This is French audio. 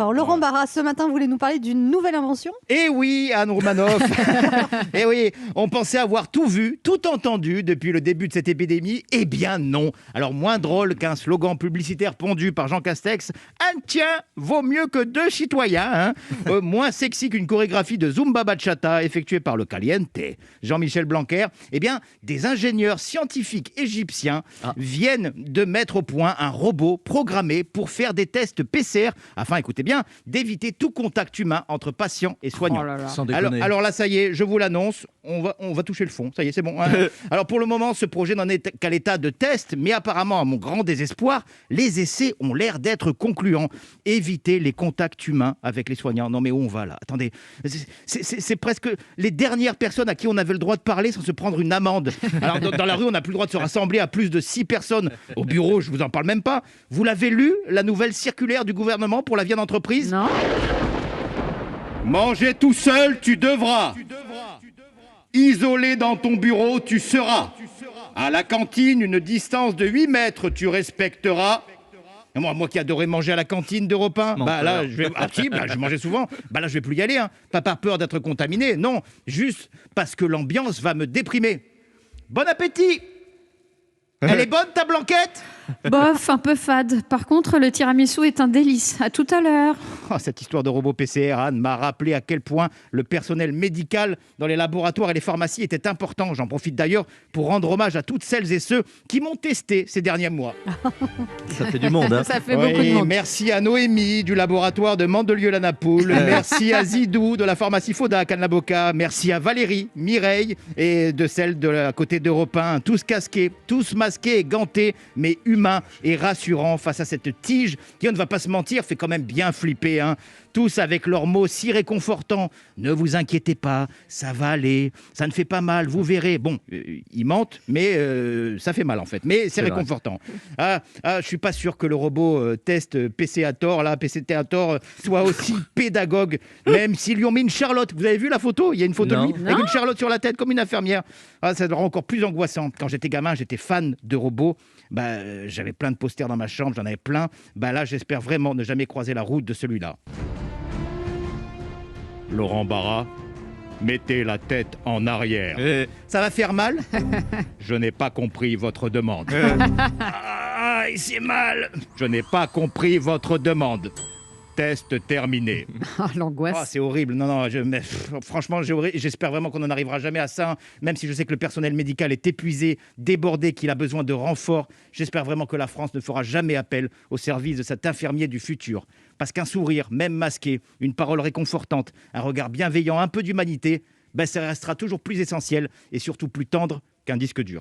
Alors, Laurent Barra, ce matin, vous voulez nous parler d'une nouvelle invention? Eh oui, Anne Romanoff. Eh oui, on pensait avoir tout vu, tout entendu depuis le début de cette épidémie. Eh bien non. Alors moins drôle qu'un slogan publicitaire pondu par Jean Castex, un tien vaut mieux que deux citoyens. Moins sexy qu'une chorégraphie de Zumba Bachata effectuée par le Caliente, Jean-Michel Blanquer. Eh bien, des ingénieurs scientifiques égyptiens viennent de mettre au point un robot programmé pour faire des tests PCR afin, écoutez bien, d'éviter tout contact humain entre patients et soignants. Oh là là. Sans déconner. Alors là, ça y est, je vous l'annonce, on va toucher le fond. Ça y est, c'est bon. Alors pour le moment, ce projet n'en est qu'à l'état de test, mais apparemment, à mon grand désespoir, les essais ont l'air d'être concluants. Éviter les contacts humains avec les soignants. Non mais où on va là? Attendez, c'est presque les dernières personnes à qui on avait le droit de parler sans se prendre une amende. Alors dans la rue, on n'a plus le droit de se rassembler à plus de 6 personnes. Au bureau, je vous en parle même pas. Vous l'avez lu, la nouvelle circulaire du gouvernement pour la vie en entreprise? Non. Manger tout seul, tu devras. Isolé dans ton bureau, tu seras. À la cantine, une distance de 8 mètres, tu respecteras. Et moi qui adorais manger à la cantine d'Europe 1, là, je mangeais souvent. Là, je vais plus y aller. Pas par peur d'être contaminé, non. Juste parce que l'ambiance va me déprimer. Bon appétit! Elle est bonne, ta blanquette? Bof, un peu fade. Par contre, le tiramisu est un délice. À tout à l'heure. Cette histoire de robot PCR, Anne, m'a rappelé à quel point le personnel médical dans les laboratoires et les pharmacies était important. J'en profite d'ailleurs pour rendre hommage à toutes celles et ceux qui m'ont testé ces derniers mois. Ça fait du monde, hein. Ça fait beaucoup de monde. Merci à Noémie du laboratoire de Mandelieu-la-Napoule. Merci à Zidou de la pharmacie Fodac, Anne-Laboca. Merci à Valérie, Mireille et de celle de la côté d'Europe 1. Tous casqués, tous masqués et gantés, mais humains et rassurants face à cette tige qui, on ne va pas se mentir, fait quand même bien flipper. Tous avec leurs mots si réconfortants. Ne vous inquiétez pas, ça va aller, ça ne fait pas mal, vous verrez. Bon, ils mentent, mais ça fait mal en fait. Mais c'est réconfortant. Je suis pas sûr que le robot test PCTator soit aussi pédagogue, même s'ils lui ont mis une Charlotte. Vous avez vu la photo? Il y a une photo de lui avec une Charlotte sur la tête comme une infirmière. Ça le rend encore plus angoissant. Quand j'étais gamin, j'étais fan de robots. J'avais plein de posters dans ma chambre, j'en avais plein. Là, j'espère vraiment ne jamais croiser la route de celui-là. Laurent Barra, mettez la tête en arrière. Ça va faire mal? Je n'ai pas compris votre demande. C'est mal. Je n'ai pas compris votre demande. Test terminé. L'angoisse. C'est horrible. Non, franchement, j'espère vraiment qu'on n'en arrivera jamais à ça. Même si je sais que le personnel médical est épuisé, débordé, qu'il a besoin de renforts. J'espère vraiment que la France ne fera jamais appel au service de cet infirmier du futur. Parce qu'un sourire, même masqué, une parole réconfortante, un regard bienveillant, un peu d'humanité, ça restera toujours plus essentiel et surtout plus tendre qu'un disque dur.